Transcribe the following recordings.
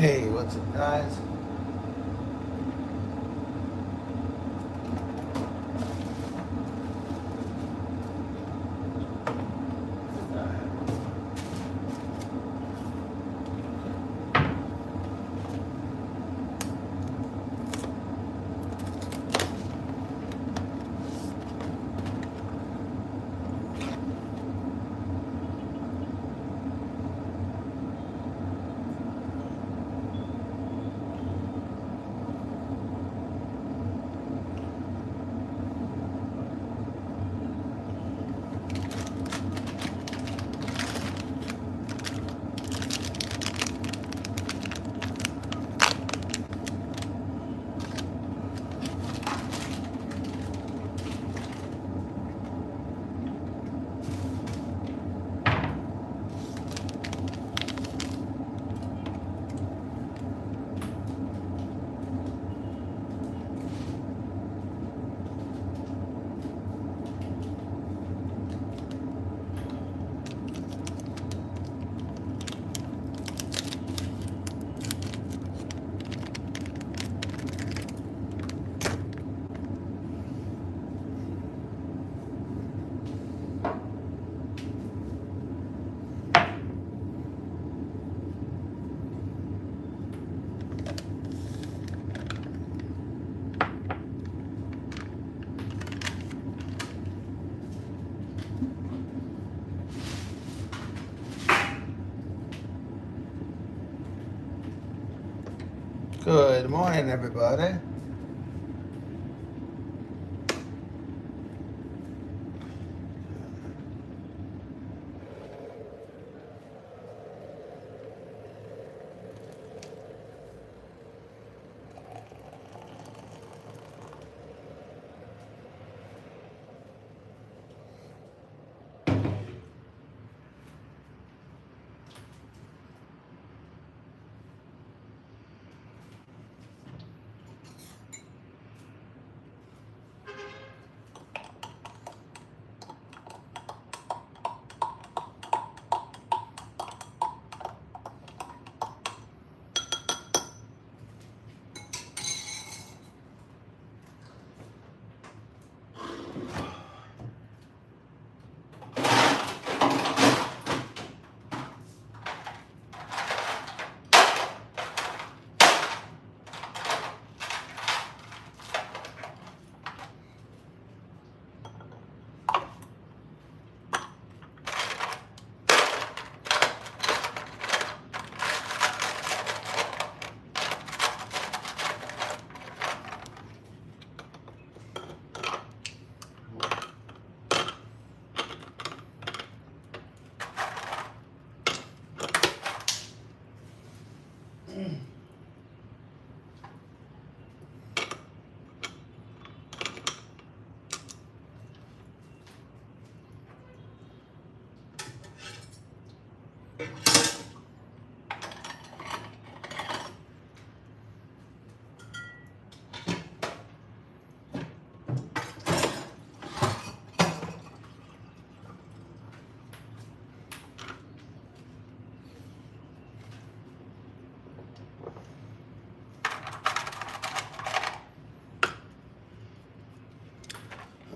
Hey, what's up, guys? Good morning, everybody.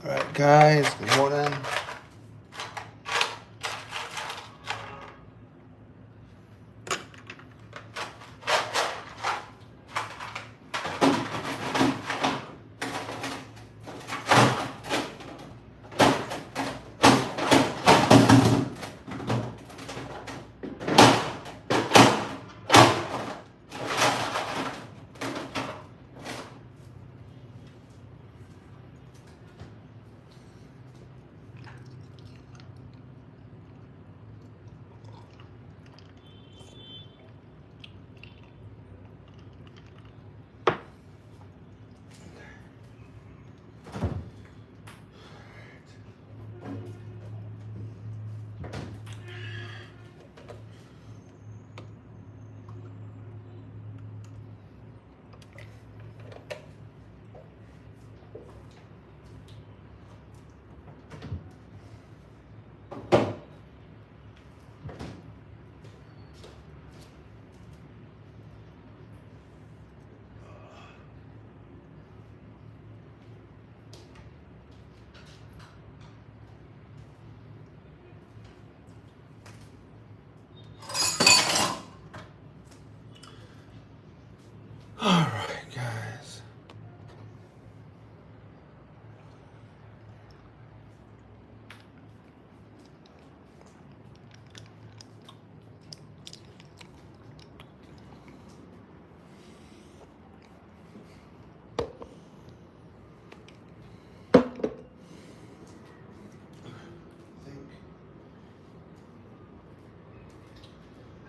All right, guys, good morning.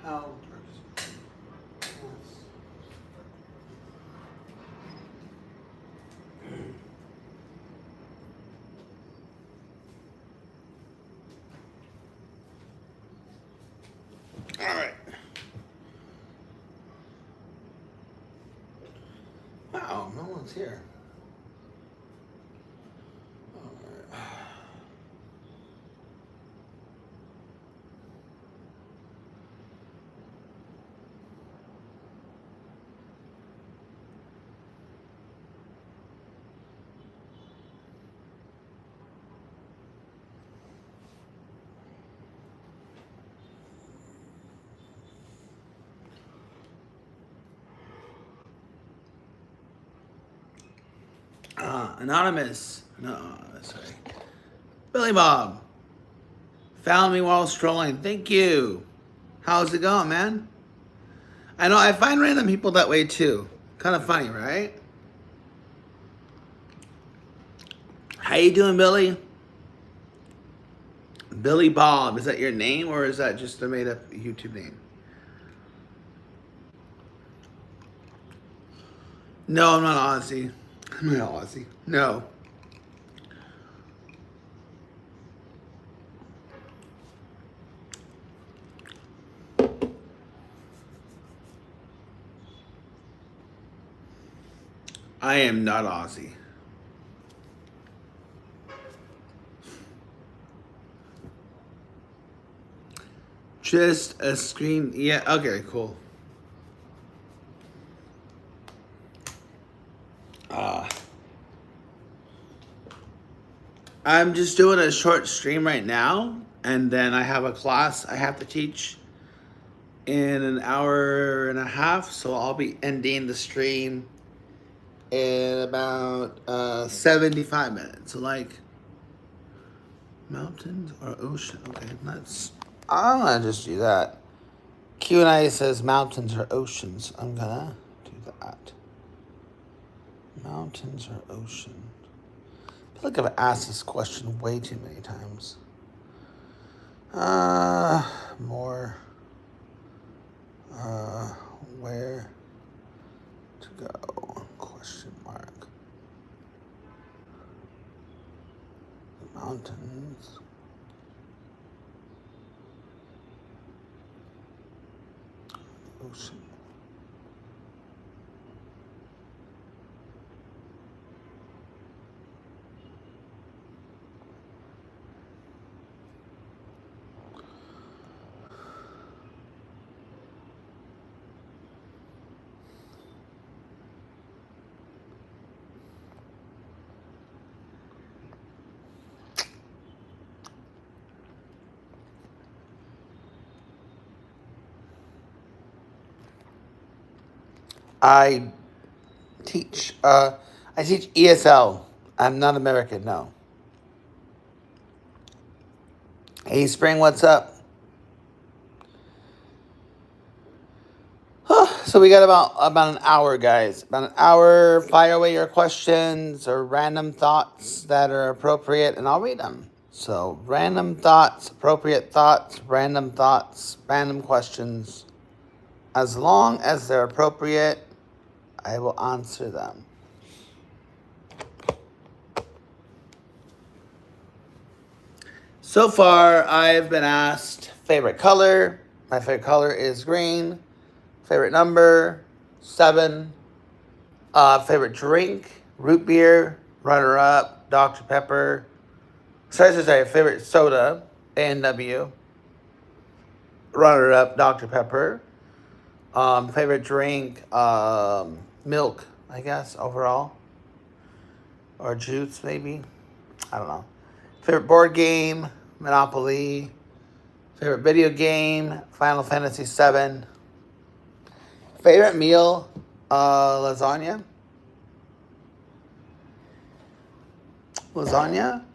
Helpers. Yes. All right. Wow, no one's here. All right. Anonymous. No, sorry. Billy Bob. Found me while strolling. Thank you. How's it going, man? I know I find random people that way too. Kind of funny, right? How you doing, Billy? Billy Bob. Is that your name or is that just a made up YouTube name? No, I'm not Aussie. I'm not Aussie. No. I am not Aussie. Just a screen. Yeah, okay, cool. I'm just doing a short stream right now, and then I have a class I have to teach in an hour and a half, so I'll be ending the stream in about 75 minutes. So like mountains or ocean. Okay, that's I'm gonna just do that. Q&A says mountains or oceans. I'm gonna do that. Mountains or ocean. I feel like I've asked this question way too many times. More. Where to go? Question mark. The mountains. Ocean. I teach ESL. I'm not American, no. Hey Spring, what's up? So we got about an hour, guys. About an hour. Fire away your questions or random thoughts that are appropriate, and I'll read them. So random thoughts, appropriate thoughts, random questions. As long as they're appropriate, I will answer them. So far, I've been asked favorite color. My favorite color is green. Favorite number, 7. Favorite drink, root beer. Runner-up, Dr. Pepper. Sorry. Favorite soda, A&W. Runner-up, Dr. Pepper. Favorite drink, milk, I guess, overall. Or juice, maybe. I don't know. Favorite board game, Monopoly. Favorite video game, Final Fantasy VII. Favorite meal, lasagna. Lasagna.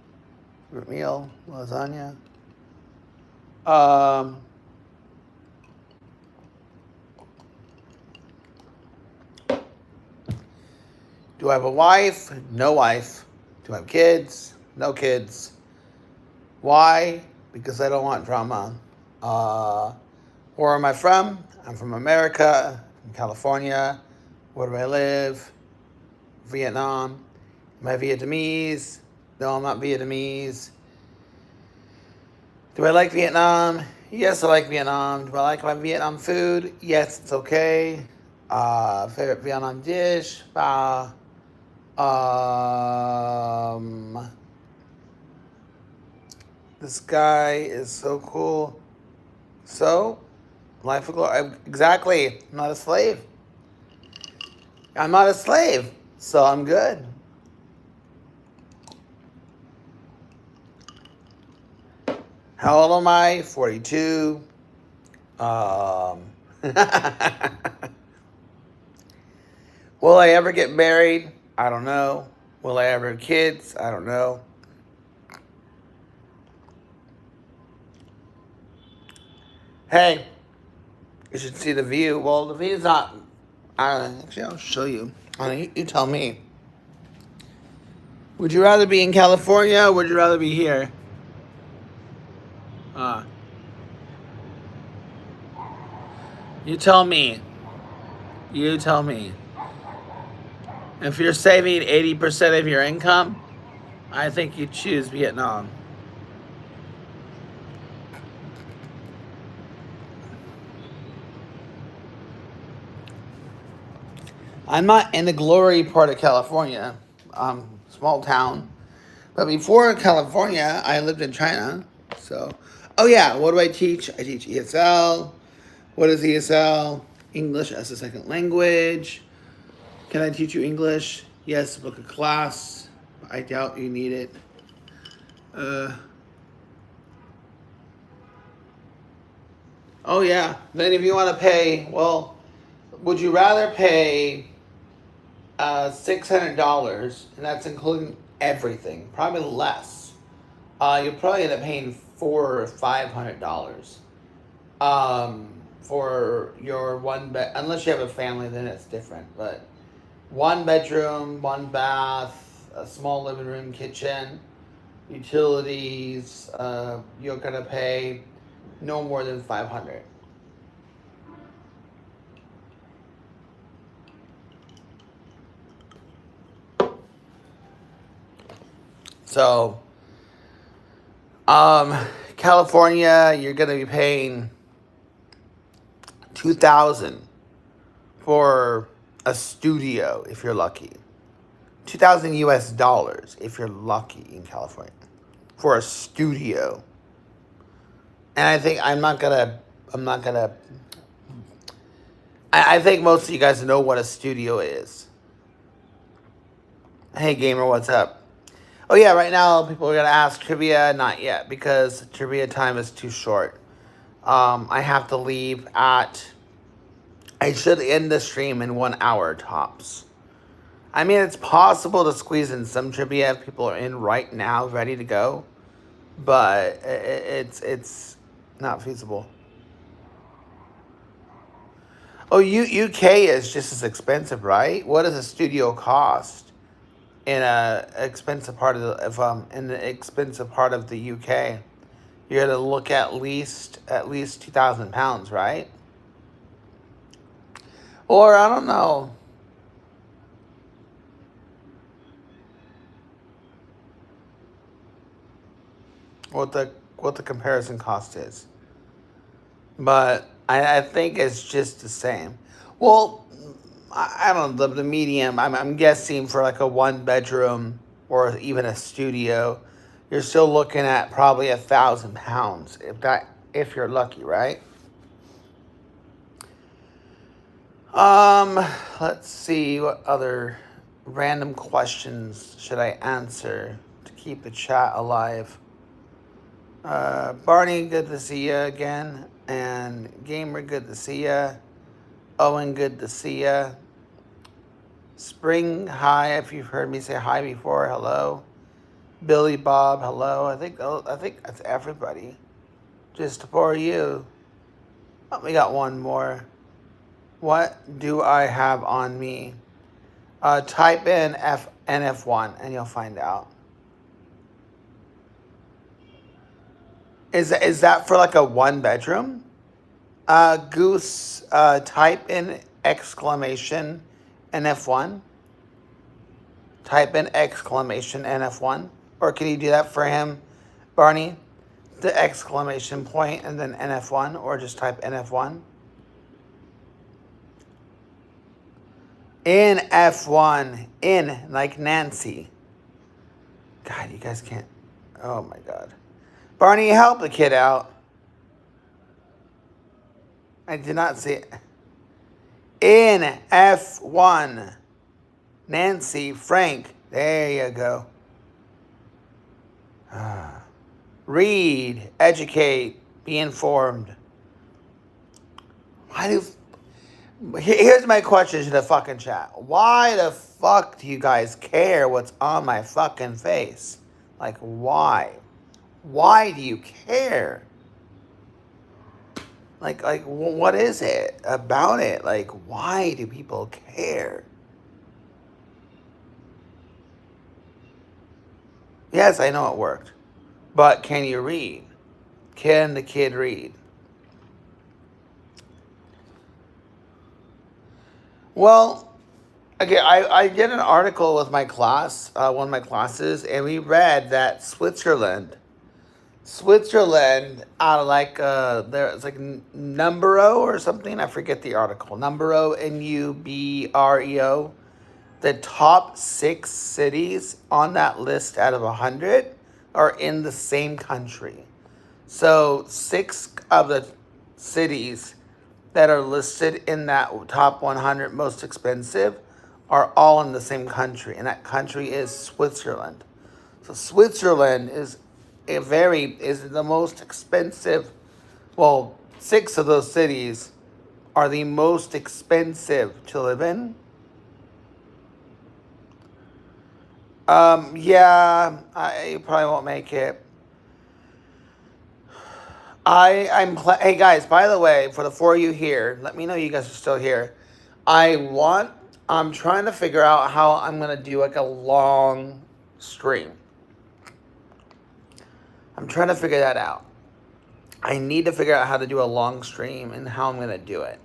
Favorite meal, lasagna. Do I have a wife? No wife. Do I have kids? No kids. Why? Because I don't want drama. Where am I from? I'm from America, from California. Where do I live? Vietnam. Am I Vietnamese? No, I'm not Vietnamese. Do I like Vietnam? Yes, I like Vietnam. Do I like my Vietnam food? Yes, it's okay. Favorite Vietnam dish? Um, this guy is so cool. So, life of glory. Exactly. I'm not a slave. I'm not a slave. So I'm good. How old am I? 42. Um, will I ever get married? I don't know. Will I ever have kids? I don't know. Hey, you should see the view. Well, the view's not. Actually, I'll show you. You tell me. Would you rather be in California or would you rather be here? Uh, you tell me. You tell me. If you're saving 80% of your income, I think you choose Vietnam. I'm not in the glory part of California, small town. But before California, I lived in China. So, oh yeah, what do I teach? I teach ESL. What is ESL? English as a second language. Can I teach you English? Yes, book a class. I doubt you need it. Uh, oh yeah. Then if you want to pay, well, would you rather pay $600, and that's including everything? Probably less. You'll probably end up paying $400 or $500 for your one bed. Unless you have a family, then it's different. But one bedroom, one bath, a small living room, kitchen, utilities. You're gonna pay no more than 500. So, um, California, you're gonna be paying 2,000 for a studio if you're lucky. 2,000 US dollars if you're lucky in California for a studio. And I think I'm not gonna, I think most of you guys know what a studio is. Hey gamer, what's up? Oh yeah, right now people are gonna ask trivia. Not yet, because trivia time is too short. I have to leave at. I should end the stream in 1 hour tops. I mean, it's possible to squeeze in some trivia if people are in right now, ready to go, but it's not feasible. Oh, UK is just as expensive, right? What does a studio cost in a expensive part of in the expensive part of the UK? You're gonna look at least £2,000, right? Or I don't know. What the comparison cost is. But I think it's just the same. Well, I don't know, the medium, I'm guessing for like a one bedroom or even a studio, you're still looking at probably £1,000 if you're lucky, right? Um, let's see what other random questions should I answer to keep the chat alive. Barney, good to see you again. And Gamer, good to see you. Owen, good to see you. Spring, hi. If you've heard me say hi before, hello. Billy Bob, hello. I think that's everybody. Just for you. Oh, we got one more. What do I have on me? Type in NF1 and you'll find out. Is that for like a one bedroom? Goose, type in exclamation NF1. Type in exclamation NF1. Or can you do that for him, Barney? The exclamation point and then NF1, or just type NF1. NF1. In, like Nancy. God, you guys can't. Oh my God. Barney, help the kid out. I did not see it. In F1. Nancy, Frank. There you go. Read, educate, be informed. Why do... Here's my question to the fucking chat. Why the fuck do you guys care what's on my fucking face? Like, why? Why do you care? Like, what is it about it? Like, why do people care? Yes, I know it worked. But can you read? Can the kid read? Well, okay, I did an article with my class, one of my classes, and we read that Switzerland, out of like, there's like Numbero or something, I forget the article, Numbero, Nubreo, the top 6 cities on that list out of 100 are in the same country. So 6 of the cities that are listed in that top 100 most expensive are all in the same country, and that country is Switzerland. So Switzerland is the most expensive. Well, 6 of those cities are the most expensive to live in. Yeah, I probably won't make it. Hey guys, by the way, for the 4 of you here, let me know you guys are still here. I'm trying to figure out how I'm going to do like a long stream. I'm trying to figure that out. I need to figure out how to do a long stream and how I'm going to do it.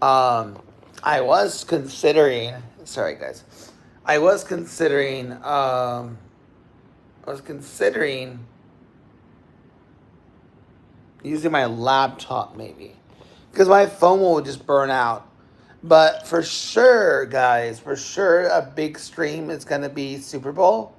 I was considering, sorry guys. I was considering using my laptop maybe, because my phone will just burn out. But for sure, guys, a big stream is going to be Super Bowl.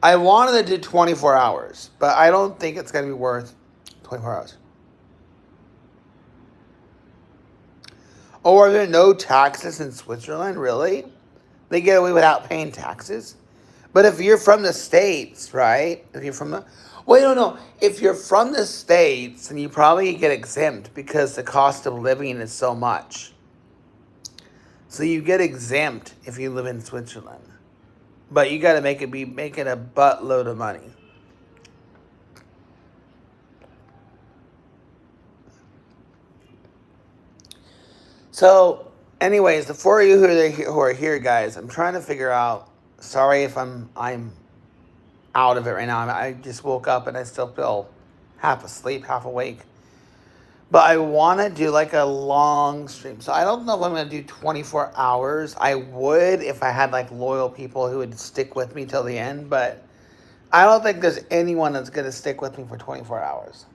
I wanted to do 24 hours, but I don't think it's going to be worth 24 hours. Oh, are there no taxes in Switzerland? Really? They get away without paying taxes? But if you're from the States, right? If you're from the... Well, no. If you're from the States, then you probably get exempt because the cost of living is so much. So you get exempt if you live in Switzerland. But you got to make it be making a buttload of money. So, anyways, the 4 of you who are here, guys, I'm trying to figure out. Sorry if I'm out of it right now. I just woke up and I still feel half asleep, half awake. But I want to do like a long stream. So I don't know if I'm going to do 24 hours. I would if I had like loyal people who would stick with me till the end. But I don't think there's anyone that's going to stick with me for 24 hours.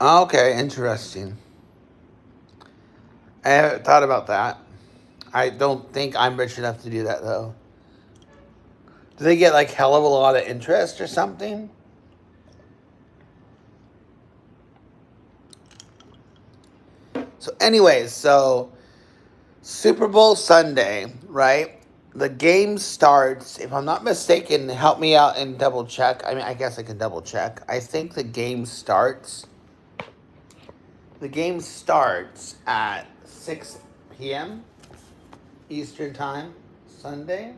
Okay, interesting. I haven't thought about that. I don't think I'm rich enough to do that, though. Do they get like hell of a lot of interest or something? So anyways, so Super Bowl Sunday, right? The game starts, if I'm not mistaken, help me out and double check. I mean, I guess I can double check. I think the game starts at 6 p.m. Eastern Time, Sunday.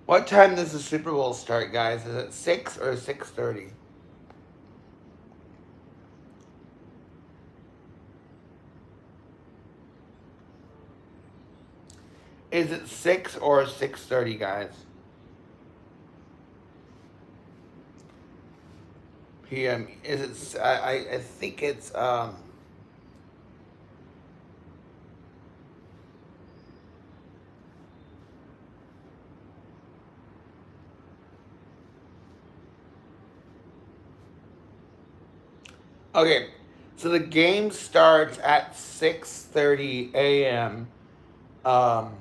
What time does the Super Bowl start, guys? Is it 6 or 6:30? Is it 6 or 6:30, guys? PM. Is it? I think it's okay. So the game starts at 6:30 a.m. Um,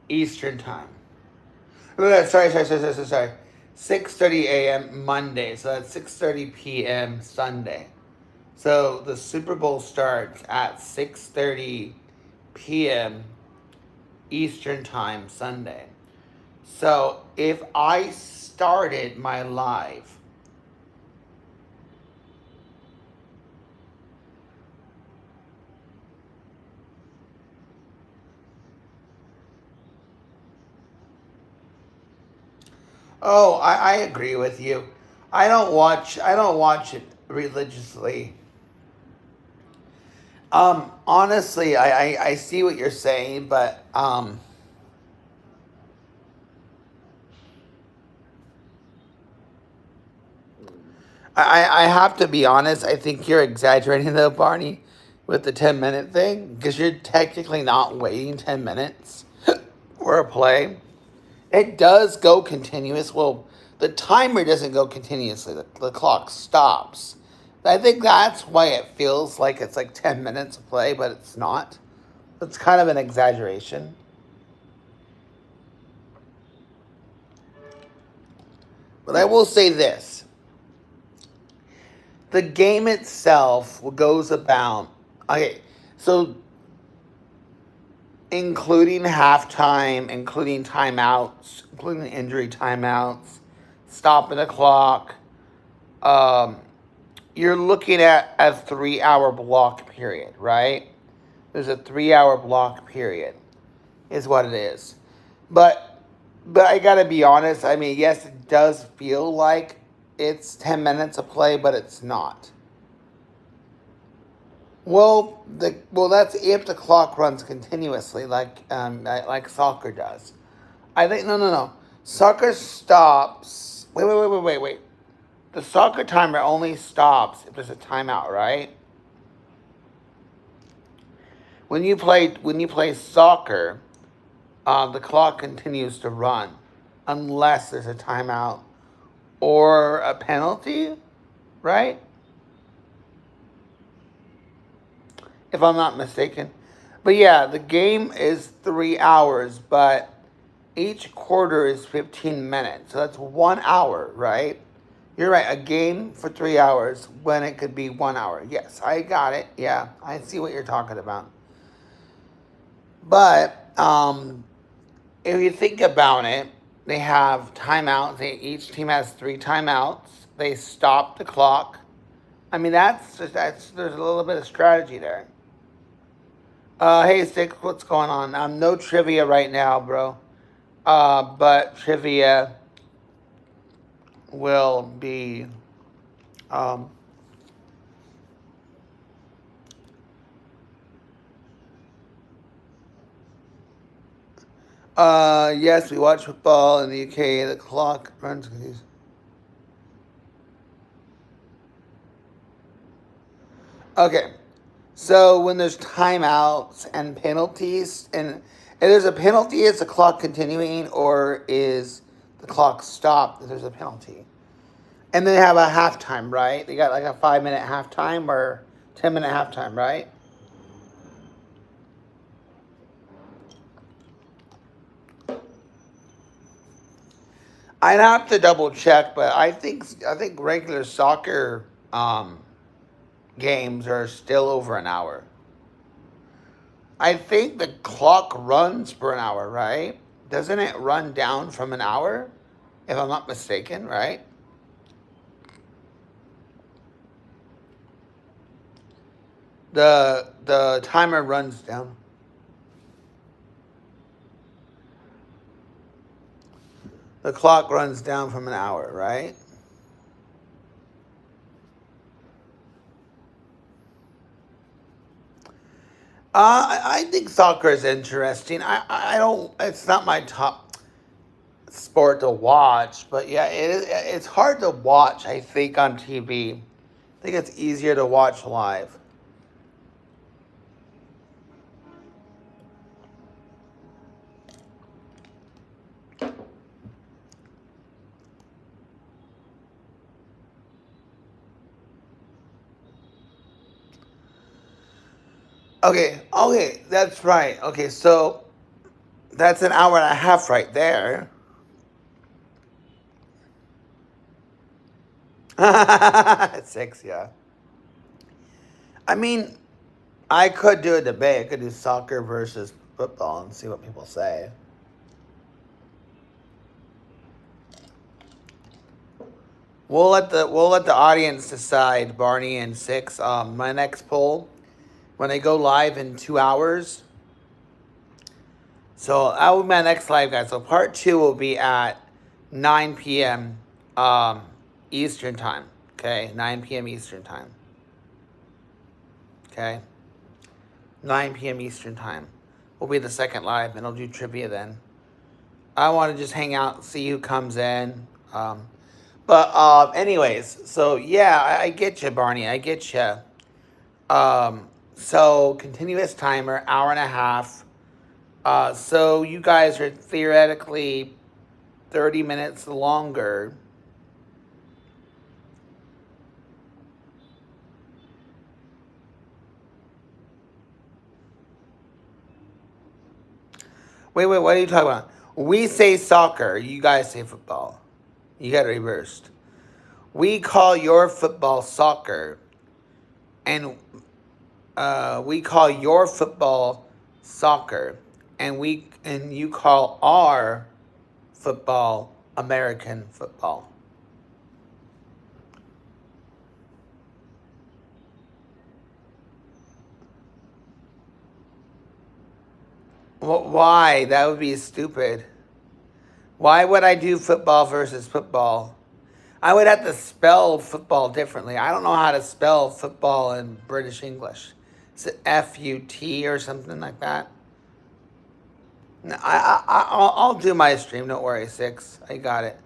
Eastern time. No, sorry. 6:30 a.m. Monday. So that's 6:30 p.m. Sunday. So the Super Bowl starts at 6:30 p.m. Eastern time Sunday. So if I started my live, oh, I agree with you. I don't watch it religiously. Honestly, I see what you're saying, but I have to be honest. I think you're exaggerating though, Barney, with the 10-minute thing, because you're technically not waiting 10 minutes for a play. It does go continuous. Well, the timer doesn't go continuously. The clock stops. I think that's why it feels like it's like 10 minutes of play, but it's not. It's kind of an exaggeration. But I will say this: the game itself goes about, okay, so including halftime, including timeouts, including injury timeouts, stopping the clock, um, you're looking at a 3 hour block period, right? There's a 3 hour block period, is what it is. But I gotta be honest. I mean, yes, it does feel like it's 10 minutes of play, but it's not. Well, that's if the clock runs continuously, like soccer does. I think no. Soccer stops. Wait. The soccer timer only stops if there's a timeout, right? When you play soccer, the clock continues to run unless there's a timeout or a penalty, right? If I'm not mistaken. But yeah, the game is 3 hours, but each quarter is 15 minutes. So that's 1 hour, right? You're right, a game for 3 hours when it could be 1 hour. Yes, I got it. Yeah, I see what you're talking about. But if you think about it, they have timeouts. Each team has 3 timeouts. They stop the clock. I mean, there's a little bit of strategy there. Hey, Stick, what's going on? No trivia right now, bro. But trivia will be. Um, yes, we watch football in the UK. The clock runs. Okay, so when there's timeouts and penalties, and if there's a penalty, is the clock continuing or is the clock stopped, there's a penalty. And they have a halftime, right? They got like a 5-minute halftime or 10-minute halftime, right? I'd have to double check, but I think regular soccer games are still over an hour. I think the clock runs for an hour, right? Doesn't it run down from an hour? If I'm not mistaken, right? The timer runs down. The clock runs down from an hour, right? I think soccer is interesting. I don't. It's not my top sport to watch, but yeah, it's hard to watch. I think on TV. I think it's easier to watch live. Okay, that's right. Okay, so that's an hour and a half right there. 6, yeah. I mean, I could do a debate. I could do soccer versus football and see what people say. We'll let the audience decide, Barney and Six. My next poll, when I go live in 2 hours. So that will be my next live, guys. So part two will be at 9 p.m. Eastern time. Okay, 9 p.m. Eastern time. Okay, 9 p.m. Eastern time will be the second live, and I'll do trivia then. I want to just hang out, see who comes in. But anyways, so yeah, I get you, Barney. I get you. So continuous timer, hour and a half. So you guys are theoretically 30 minutes longer. Wait, what are you talking about? We say soccer, you guys say football. You got it reversed. We call your football soccer, and we call your football soccer, and you call our football American football. Why? That would be stupid. Why would I do football versus football? I would have to spell football differently. I don't know how to spell football in British English. Is it FUT or something like that? No, I'll do my stream. Don't worry, Six. I got it.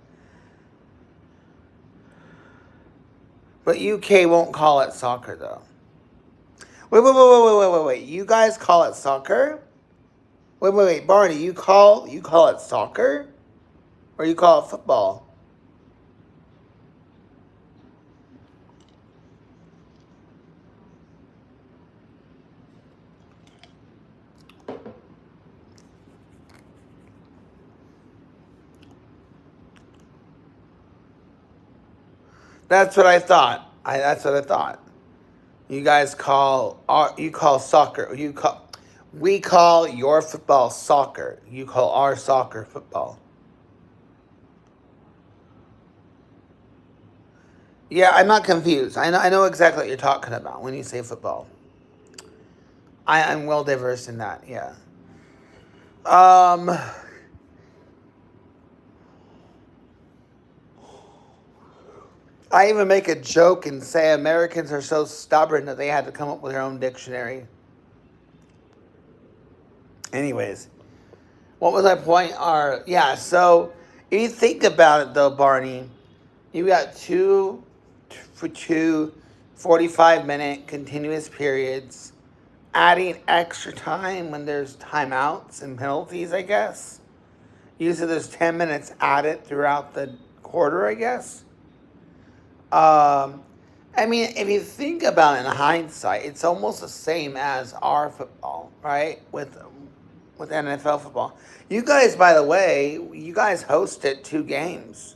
But UK won't call it soccer though. Wait. You guys call it soccer? Wait. Barney, you call it soccer, or you call it football? That's what I thought. That's what I thought. You guys you call soccer. We call your football soccer. You call our soccer football. Yeah, I'm not confused. I know exactly what you're talking about when you say football. I'm well diverse in that. Yeah. Um. I even make a joke and say Americans are so stubborn that they had to come up with their own dictionary. Anyways, what was my point? Yeah, so if you think about it though, Barney, you got two 45-minute continuous periods, adding extra time when there's timeouts and penalties, I guess. Usually there's 10 minutes added throughout the quarter, I guess. Um, I mean, if you think about it in hindsight, it's almost the same as our football, right? With NFL football. You guys, by the way, you guys hosted 2 games,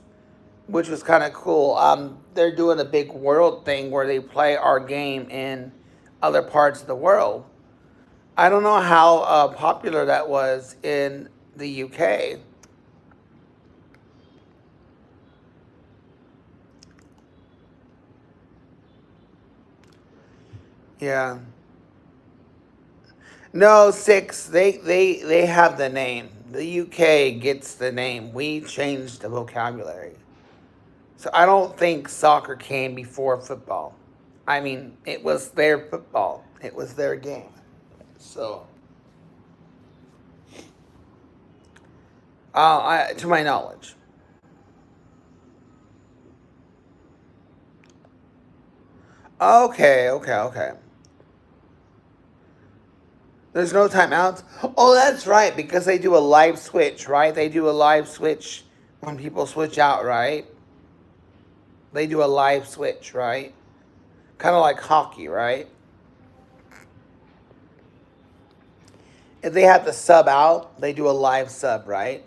which was kind of cool. They're doing a big world thing where they play our game in other parts of the world. I don't know how popular that was in the UK. Yeah. No, 6. They have the name. The UK gets the name. We changed the vocabulary. So I don't think soccer came before football. I mean, it was their football. It was their game. So, to my knowledge. Okay, okay, okay. There's no timeouts. Oh, that's right, because they do a live switch, right? They do a live switch when people switch out, right? They do a live switch, right? Kind of like hockey, right? If they have to sub out, they do a live sub, right?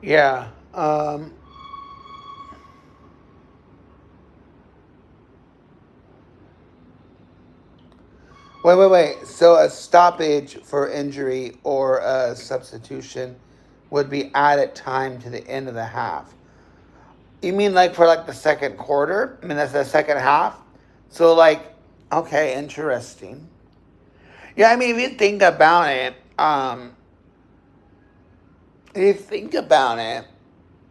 Yeah. Wait. So a stoppage for injury or a substitution would be added time to the end of the half. You mean like for like the second quarter? I mean that's the second half. So like, okay, interesting. Yeah, I mean if you think about it, if you think about it,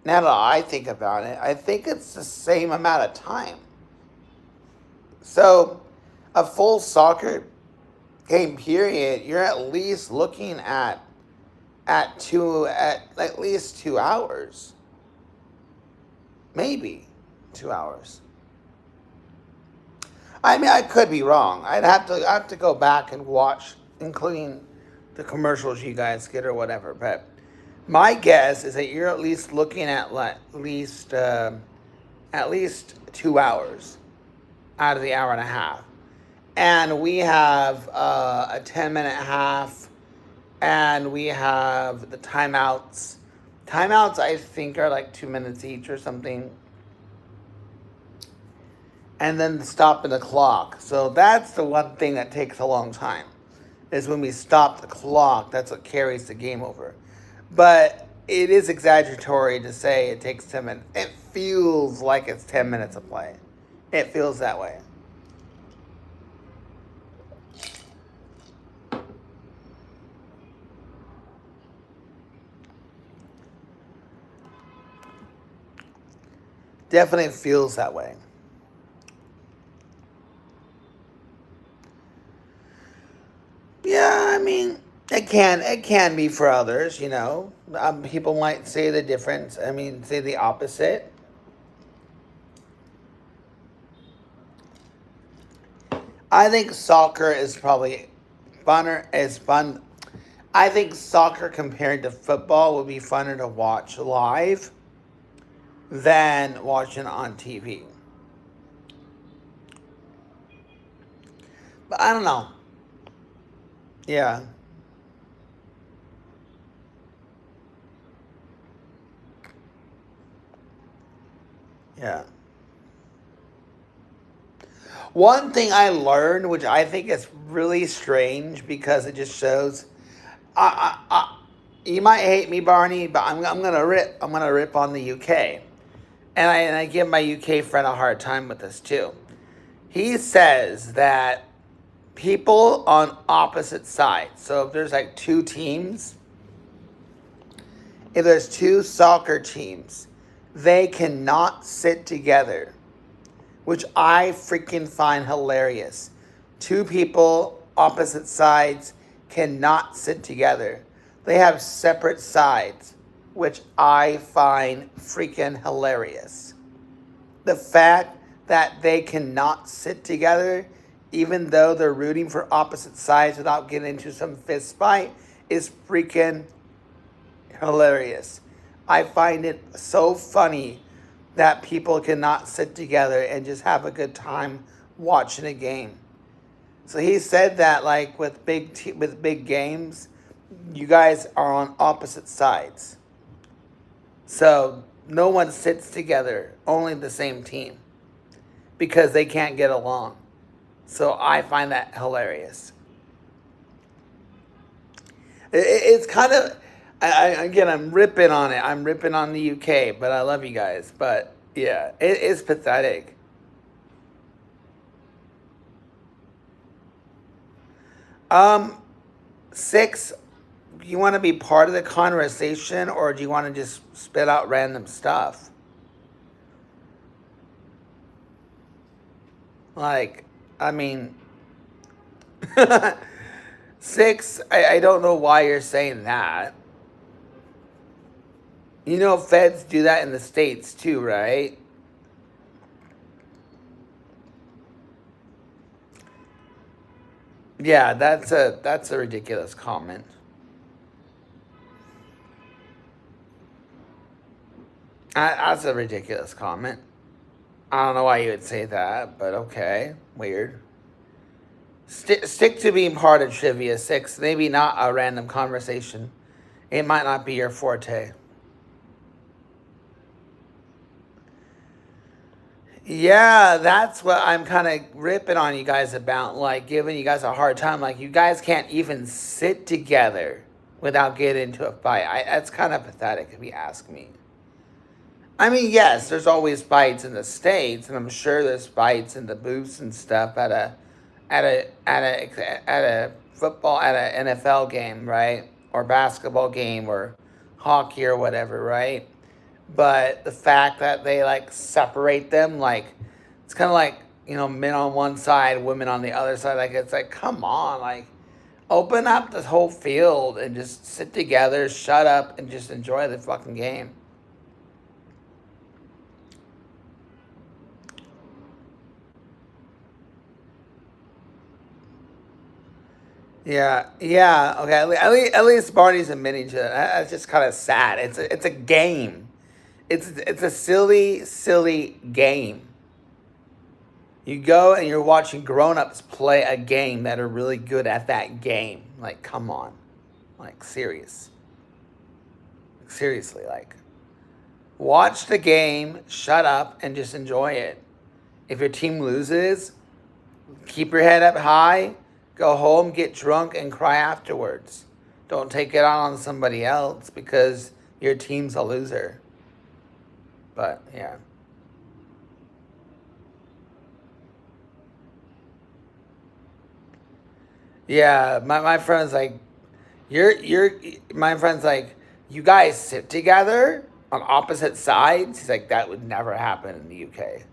now that I think about it, I think it's the same amount of time. So a full soccer game period, you're at least looking at least 2 hours, maybe 2 hours. I mean, I could be wrong. I have to go back and watch, including the commercials you guys get or whatever. But my guess is that you're at least looking at least 2 hours out of the hour and a half, and we have a 10-minute half, and we have the timeouts. Timeouts, I think, are like 2 minutes each or something, and then stopping the clock. So that's the one thing that takes a long time. Is when we stop the clock. That's what carries the game over. But it is exaggeratory to say it takes 10 minutes. It feels like it's 10 minutes of play. It feels that way. Definitely feels that way. Yeah, I mean, it can be for others, you know. People might say the difference. I mean, say the opposite. I think soccer is probably funner. Is fun. I think soccer compared to football would be funner to watch live than watching on TV. But I don't know. Yeah, yeah. One thing I learned, which I think is really strange because it just shows, I, You might hate me, Barney, but I'm gonna rip. I'm gonna rip on the UK, and I give my UK friend a hard time with this too. He says that people on opposite sides. So if there's like two teams, if there's two soccer teams, they cannot sit together, which I freaking find hilarious. Two people, opposite sides, cannot sit together. They have separate sides, which I find freaking hilarious. The fact that they cannot sit together, even though they're rooting for opposite sides without getting into some fist fight, is freaking hilarious. I find it so funny that people cannot sit together and just have a good time watching a game. So he said that like with big games, you guys are on opposite sides. So no one sits together, only the same team, because they can't get along. So I find that hilarious. It's kind of, again, I'm ripping on it. I'm ripping on the UK, but I love you guys. But yeah, it is pathetic. Um, Six, you want to be part of the conversation, or do you want to just spit out random stuff? Like, I mean, Six, I don't know why you're saying that. You know, feds do that in the States too, right? Yeah, that's a ridiculous comment. That's a ridiculous comment. I don't know why you would say that, but okay, weird. Stick to being part of trivia. Six, maybe not a random conversation. It might not be your forte. Yeah, that's what I'm kind of ripping on you guys about, like giving you guys a hard time. Like you guys can't even sit together without getting into a fight. That's kind of pathetic if you ask me. I mean, yes, there's always fights in the states, and I'm sure there's fights in the booths and stuff at a football at a NFL game, right, or basketball game or hockey or whatever, right? But the fact that they like separate them, like it's kind of like men on one side, women on the other side. Like it's like, come on, like open up the whole field and just sit together, shut up, and just enjoy the fucking game. Yeah, yeah, okay. At least Barney's admitting to it. That's just kind of sad. It's a game. It's a silly, silly game. You go and you're watching grown-ups play a game that are really good at that game. Like, come on. Like, seriously, like watch the game, shut up and just enjoy it. If your team loses, keep your head up high, go home, get drunk and cry afterwards. Don't take it out on somebody else because your team's a loser. But yeah. Yeah, my friend's like, you're my friend's like, you guys sit together on opposite sides. He's like, that would never happen in the UK.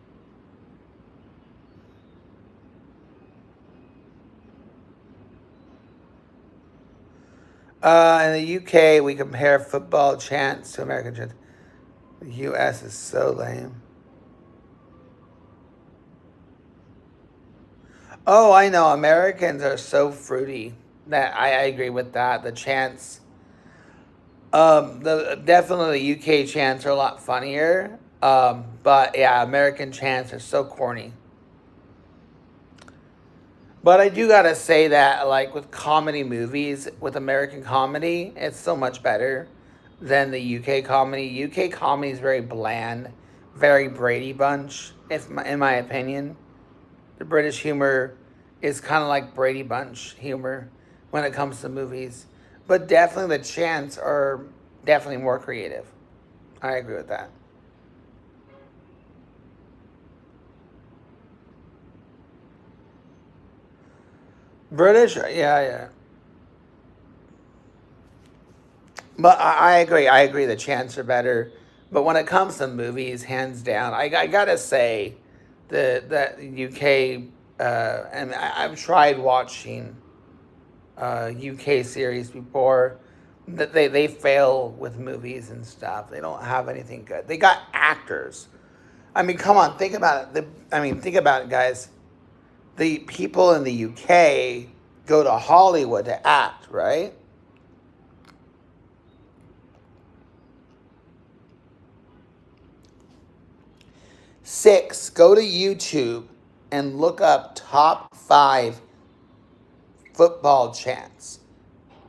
In the UK, we compare football chants to American chants. The US is so lame. Oh, I know. Americans are so fruity. That I agree with that. The chants, the definitely UK chants are a lot funnier. But yeah, American chants are so corny. But I do gotta say that, like with comedy movies, with American comedy, it's so much better than the UK comedy. UK comedy is very bland, very Brady Bunch, if in my opinion. The British humor is kind of like Brady Bunch humor when it comes to movies. but definitely the chants are definitely more creative. I agree with that. British, yeah, yeah. But I agree. I agree. The chants are better. But when it comes to movies, hands down, I gotta say, the UK, and I've tried watching UK series before. That they fail with movies and stuff. They don't have anything good. They got actors. I mean, come on, think about it. Think about it, guys. The people in the UK go to Hollywood to act, right? Six, go to YouTube and look up top five football chants.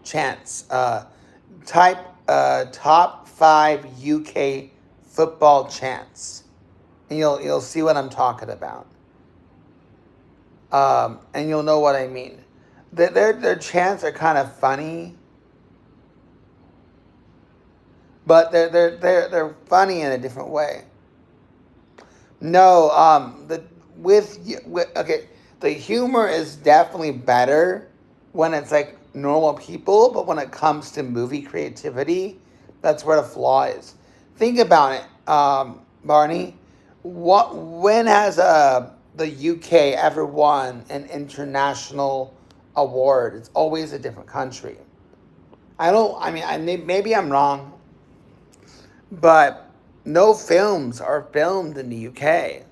Chants. Type top five UK football chants, and you'll see what I'm talking about. And you'll know what I mean. Their chants are kind of funny, but they're funny in a different way. No, with okay, the humor is definitely better when it's like normal people, but when it comes to movie creativity, that's where the flaw is. Think about it, Barney. When has the UK ever won an international award? It's always a different country. I don't. I mean, maybe I'm wrong, but no films are filmed in the UK.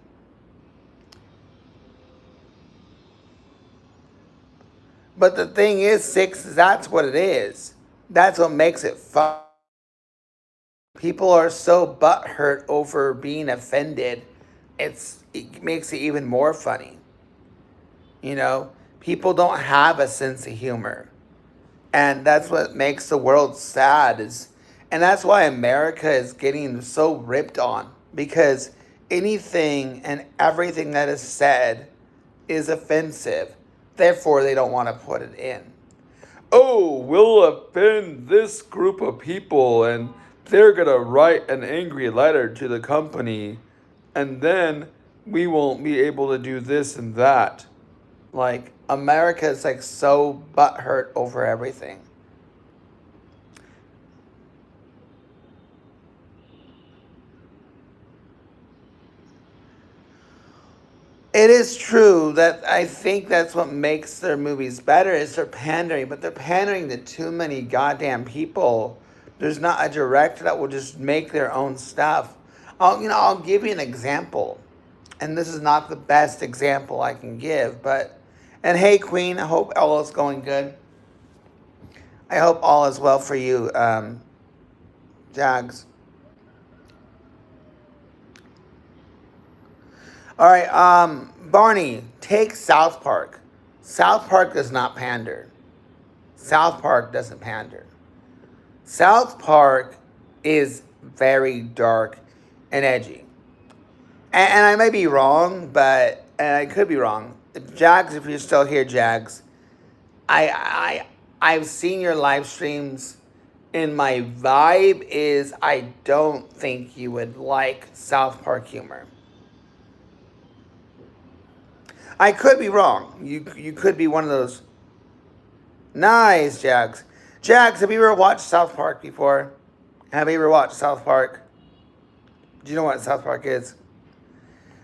But the thing is, six, that's what it is. That's what makes it fun. People are so butthurt over being offended. It makes it even more funny. You know, people don't have a sense of humor. And that's what makes the world sad is and that's why America is getting so ripped on because anything and everything that is said is offensive. Therefore, they don't want to put it in. Oh, we'll offend this group of people and they're going to write an angry letter to the company and then we won't be able to do this and that. Like, America is like so butthurt over everything. It is true that I think that's what makes their movies better is they're pandering, but they're pandering to too many goddamn people. There's not a director that will just make their own stuff. I'll give you an example, and this is not the best example I can give, but and hey, Queen, I hope all is going good. I hope all is well for you, Jags. All right, Barney, take South Park. South Park does not pander. South Park doesn't pander. South Park is very dark and edgy. And I may be wrong, but and I could be wrong. Jags, if you're still here, Jags, I've seen your live streams, and my vibe is I don't think you would like South Park humor. I could be wrong. You could be one of those. Nice, Jags. Jags, have you ever watched South Park before? Have you ever watched South Park? Do you know what South Park is?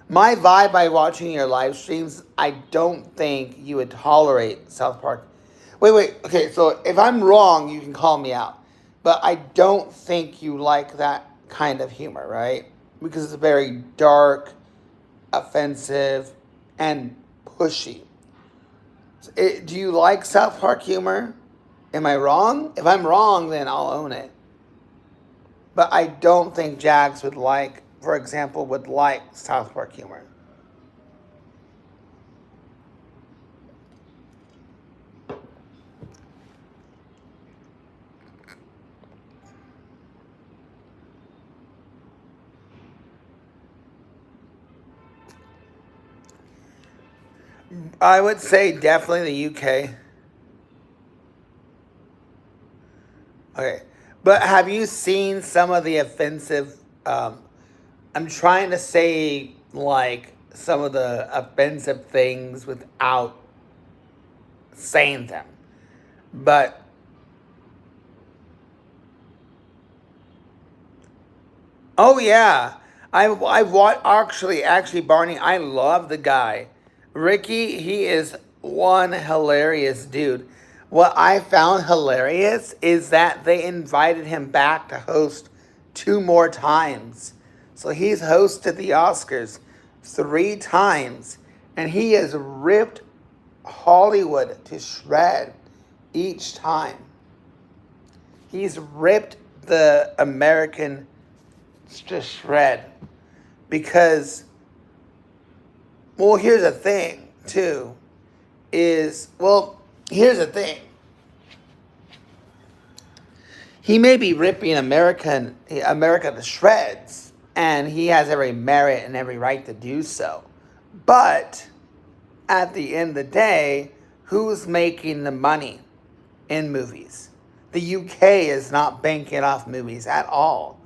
My vibe by watching your live streams, I don't think you would tolerate South Park. Wait. Okay, so if I'm wrong, you can call me out. But I don't think you like that kind of humor, right? Because it's very dark, offensive, and pushy. Do you like South Park humor? Am I wrong? If I'm wrong, then I'll own it. But I don't think Jags would like, for example, would like South Park humor. I would say definitely the UK. Okay. But have you seen some of the offensive, I'm trying to say like some of the offensive things without saying them. But oh yeah, I want actually Barney. I love the guy, Ricky. He is one hilarious dude. What I found hilarious is that they invited him back to host two more times. So he's hosted the Oscars three times, and he has ripped Hollywood to shred each time. He's ripped the American to shred because, well, here's the thing too is, well, here's the thing, he may be ripping America to shreds, and he has every merit and every right to do so, but at the end of the day, who's making the money in movies? The UK is not banking off movies at all.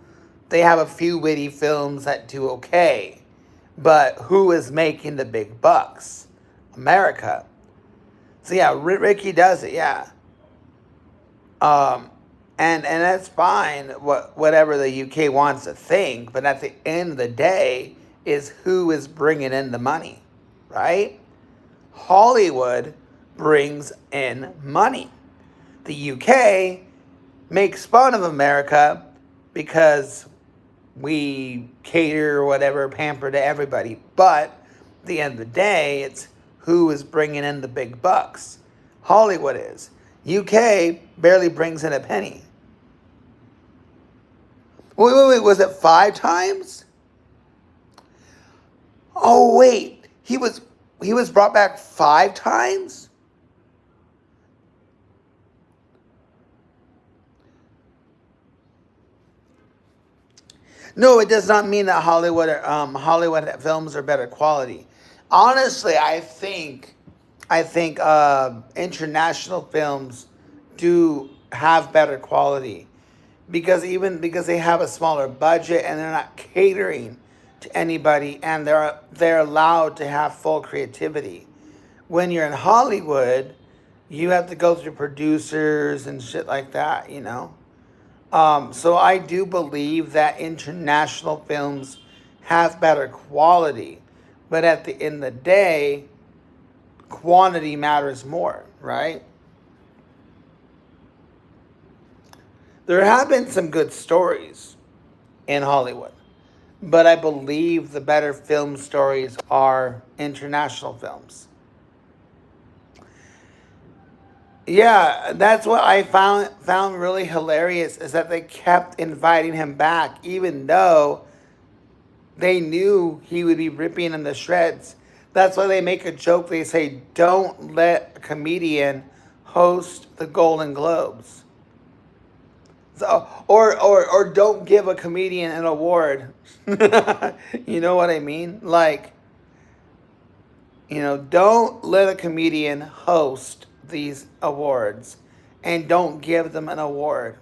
They have a few witty films that do okay, but who is making the big bucks? America. So yeah, Ricky does it. Yeah, um, and that's fine. Whatever the UK wants to think, but at the end of the day, is who is bringing in the money, right? Hollywood brings in money. The UK makes fun of America because we cater or whatever, pamper to everybody. But at the end of the day, it's who is bringing in the big bucks. Hollywood is. UK barely brings in a penny. Wait. Was it five times? Oh wait, he was brought back five times. No, it does not mean that Hollywood films are better quality. Honestly, I think international films do have better quality because they have a smaller budget and they're not catering to anybody, and they're allowed to have full creativity. When you're in Hollywood, you have to go through producers and shit like that, you know. So I do believe that international films have better quality, but at the end of the day, quantity matters more, right? There have been some good stories in Hollywood, but I believe the better film stories are international films. Yeah, that's what I found really hilarious is that they kept inviting him back, even though they knew he would be ripping in the shreds. That's why they make a joke. They say, "Don't let a comedian host the Golden Globes." So, or don't give a comedian an award. You know what I mean? Like, don't let a comedian host these awards and don't give them an award.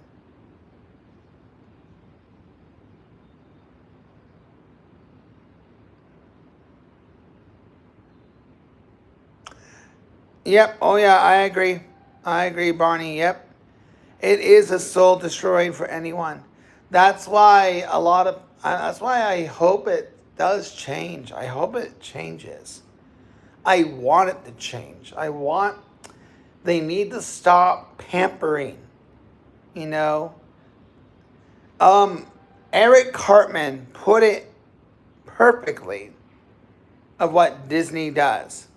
Yep. Oh, yeah, I agree. I agree, Barney. Yep. It is a soul destroying for anyone. That's why I hope it does change. I hope it changes. I want it to change. They need to stop pampering, you know? Um, Eric Cartman put it perfectly of what Disney does.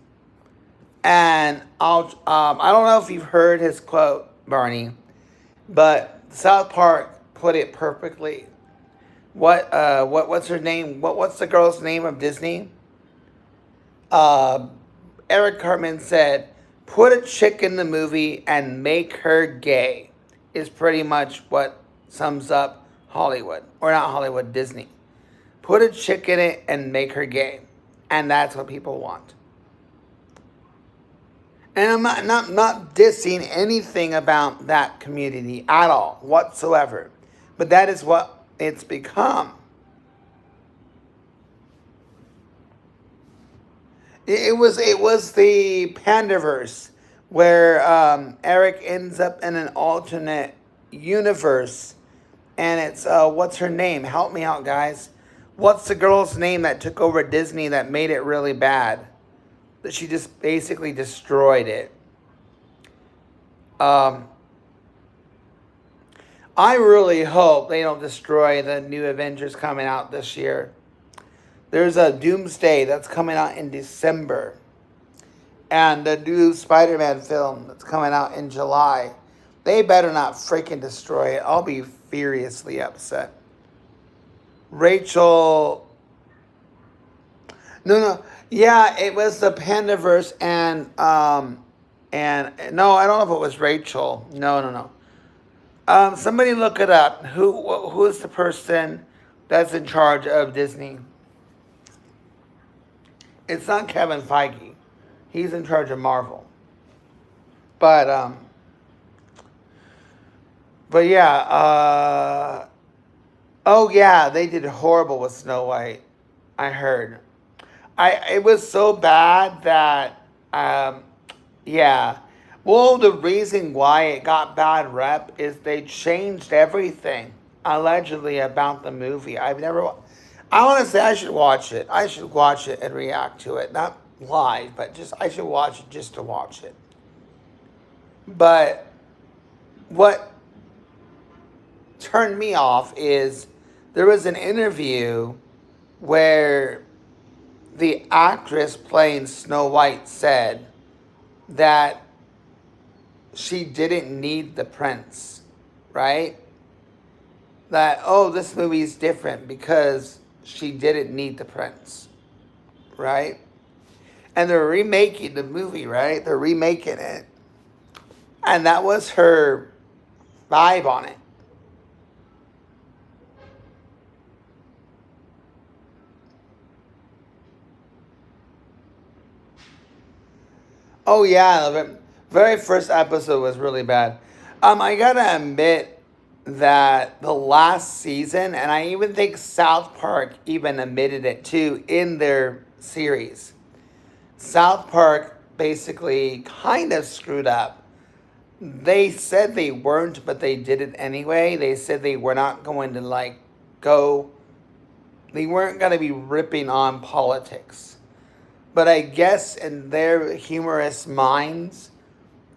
And I don't know if you've heard his quote, Barney, but South Park put it perfectly. What's her name? What's the girl's name of Disney? Uh, Eric Cartman said, "Put a chick in the movie and make her gay." Is pretty much what sums up Hollywood, or not Hollywood, Disney. Put a chick in it and make her gay, and that's what people want. And I'm not dissing anything about that community at all, whatsoever. But that is what it's become. It was the Pandaverse where Eric ends up in an alternate universe, and it's what's her name? Help me out, guys. What's the girl's name that took over Disney that made it really bad? That she just basically destroyed it. Um, I really hope they don't destroy the new Avengers coming out this year. There's a Doomsday that's coming out in December, and the new Spider-Man film that's coming out in July. They better not freaking destroy it. I'll be furiously upset. Rachel. No. Yeah, it was the Pandaverse and no, I don't know if it was Rachel. No. Somebody look it up. Who is the person that's in charge of Disney? It's not Kevin Feige. He's in charge of Marvel. But yeah. Oh yeah, they did horrible with Snow White. I heard. It was so bad that yeah. Well, the reason why it got bad rep is they changed everything allegedly about the movie. I want to say I should watch it. I should watch it and react to it, not live, but just I should watch it just to watch it. But what turned me off is there was an interview where the actress playing Snow White said that she didn't need the prince, right? That, oh, this movie's different because she didn't need the prince, right? And they're remaking the movie, right? They're remaking it. And that was her vibe on it. Oh yeah, the very first episode was really bad. I gotta admit that the last season, and I even think South Park even admitted it too in their series. South Park basically kind of screwed up. They said they weren't, but they did it anyway. They said they were not going to go. They weren't going to be ripping on politics. But I guess in their humorous minds,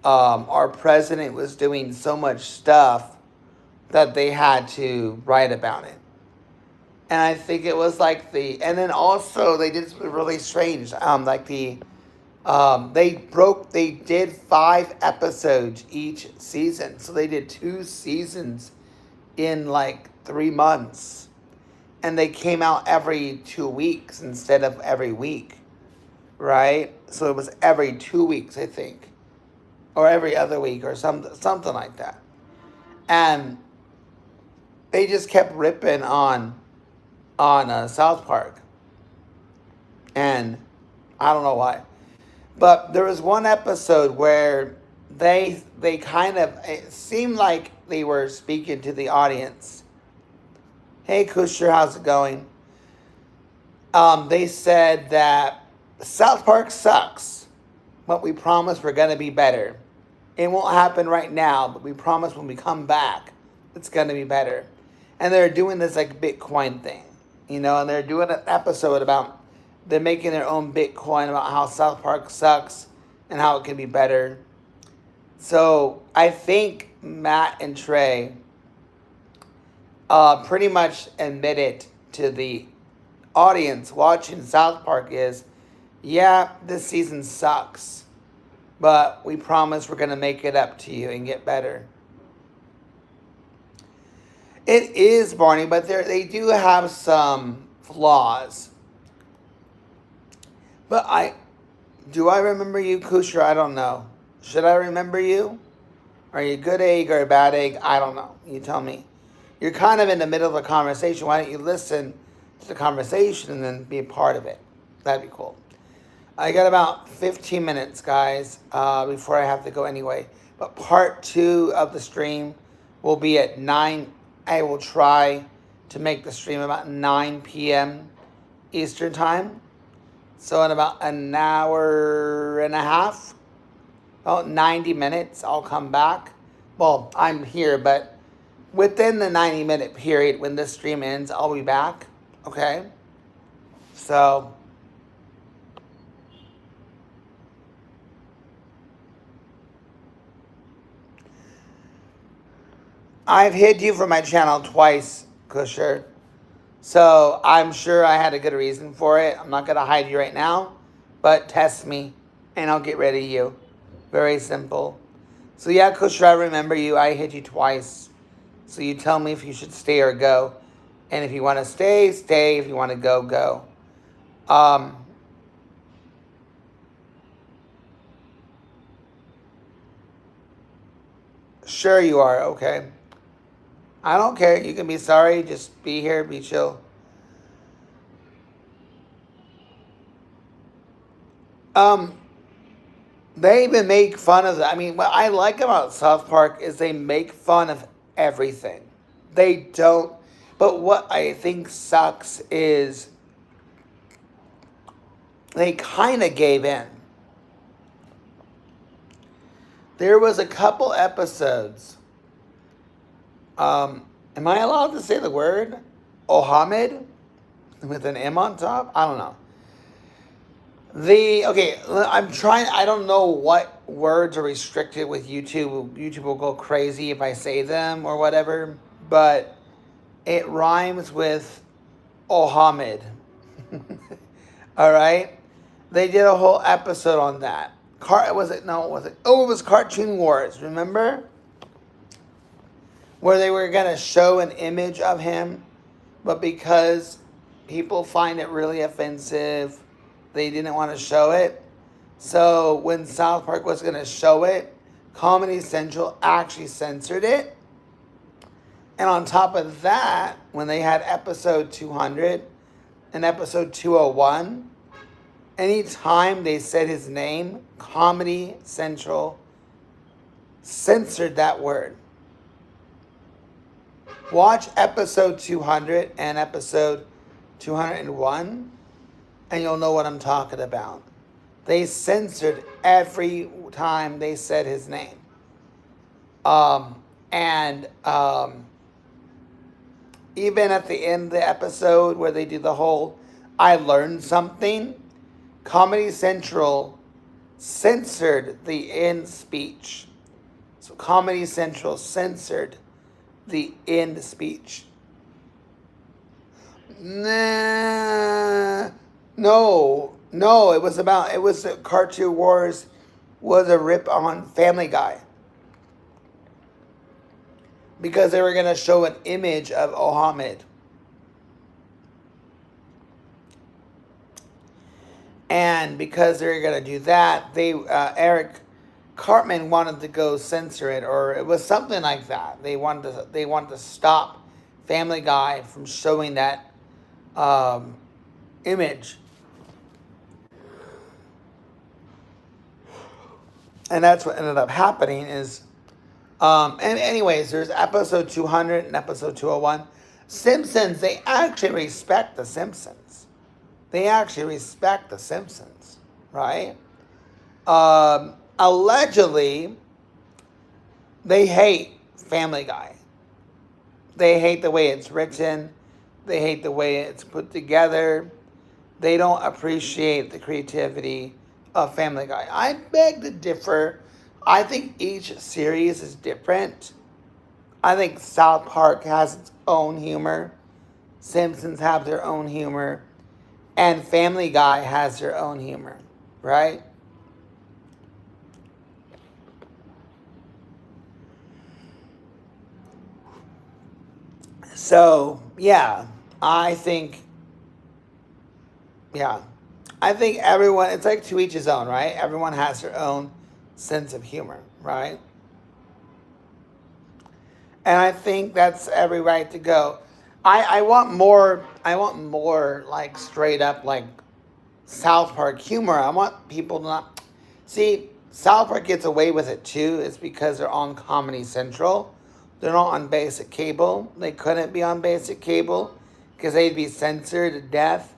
our president was doing so much stuff that they had to write about it. And I think it was and then also they did something really strange. They did 5 episodes each season. So they did 2 seasons in 3 months. And they came out every 2 weeks instead of every week. Right? So it was every 2 weeks, I think. Or every other week or something like that. And they just kept ripping on South Park. And I don't know why. But there was one episode where they kind of, it seemed like they were speaking to the audience. Hey, Kusher, how's it going? They said that South Park sucks, but we promise we're going to be better. It won't happen right now, but we promise when we come back, it's going to be better. And they're doing this Bitcoin thing, and they're doing an episode about, they're making their own Bitcoin about how South Park sucks and how it can be better. So I think Matt and Trey pretty much admitted to the audience watching South Park is, yeah, this season sucks, but we promise we're going to make it up to you and get better. It is, Barney, but they do have some flaws. But do I remember you, Kusher? I don't know. Should I remember you? Are you a good egg or a bad egg? I don't know. You tell me. You're kind of in the middle of a conversation. Why don't you listen to the conversation and then be a part of it? That'd be cool. I got about 15 minutes, guys, before I have to go anyway. But part two of the stream will be at 9. I will try to make the stream about 9 p.m. Eastern Time. So in about an hour and a half, about 90 minutes, I'll come back. Well, I'm here, but within the 90-minute period when this stream ends, I'll be back. Okay? So I've hid you from my channel twice, Kusher. So I'm sure I had a good reason for it. I'm not going to hide you right now, but test me and I'll get rid of you. Very simple. So yeah, Kusher, I remember you. I hid you twice. So you tell me if you should stay or go. And if you want to stay, stay. If you want to go, go. Sure you are. Okay. I don't care. You can be sorry. Just be here. Be chill. They even make fun of that. I mean, what I like about South Park is they make fun of everything. They don't. But what I think sucks is they kind of gave in. There was a couple episodes. Am I allowed to say the word? Ohamid? With an M on top? I don't know. I'm trying. I don't know what words are restricted with YouTube. YouTube will go crazy if I say them or whatever. But it rhymes with Ohamid. All right. They did a whole episode on that. Was it? No, was it? Oh, it was Cartoon Wars. Remember? Where they were gonna show an image of him, but because people find it really offensive, they didn't want to show it. So when South Park was going to show it, Comedy Central actually censored it. And on top of that, when they had episode 200 and episode 201, anytime they said his name, Comedy Central censored that word. Watch episode 200 and episode 201 and you'll know what I'm talking about. They censored every time they said his name. Even at the end of the episode where they do the whole I learned something, Comedy Central censored the end speech. So Comedy Central censored the end speech. No, it was Cartoon Wars was a rip on Family Guy. Because they were going to show an image of Ohamid. And because they were going to do that, Eric Cartman wanted to go censor it, or it was something like that. They wanted to stop Family Guy from showing that image. And that's what ended up happening is, and anyways, there's episode 200 and episode 201. Simpsons, they actually respect the Simpsons. Right? Allegedly, they hate Family Guy. They hate the way it's written. They hate the way it's put together. They don't appreciate the creativity of Family Guy. I beg to differ. I think each series is different. I think South Park has its own humor. Simpsons have their own humor. And Family Guy has their own humor, right? So, yeah, I think everyone, it's like to each his own, right? Everyone has their own sense of humor, right? And I think that's every right to go. I want more like straight up like South Park humor. I want people to not see South Park gets away with it too. It's because they're on Comedy Central. They're not on basic cable. They couldn't be on basic cable because they'd be censored to death.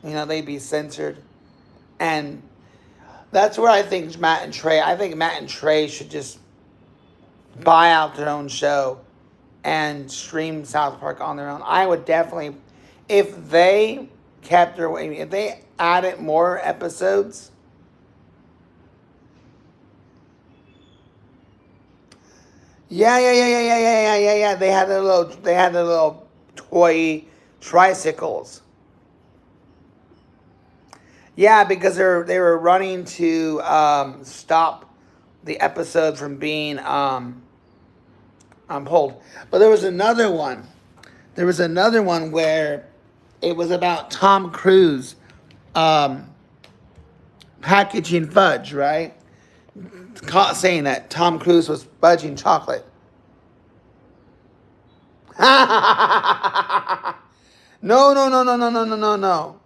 They'd be censored. And that's where I think I think Matt and Trey should just buy out their own show and stream South Park on their own. I would definitely, if they kept their way, if they added more episodes. Yeah. They had the little toy tricycles. Yeah, because they were running to stop the episode from being pulled. But there was another one. There was another one where it was about Tom Cruise packaging fudge, right? Caught saying that Tom Cruise was fudging chocolate. No.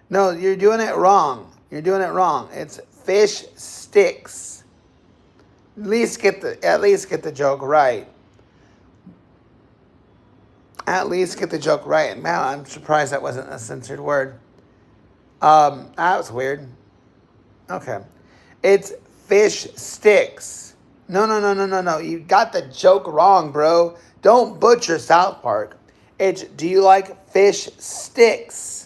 No, you're doing it wrong. You're doing it wrong. It's fish sticks. At least get the joke right. At least get the joke right. Man, I'm surprised that wasn't a censored word. That was weird. Okay. It's fish sticks. No. You got the joke wrong, bro. Don't butcher South Park. It's, do you like fish sticks?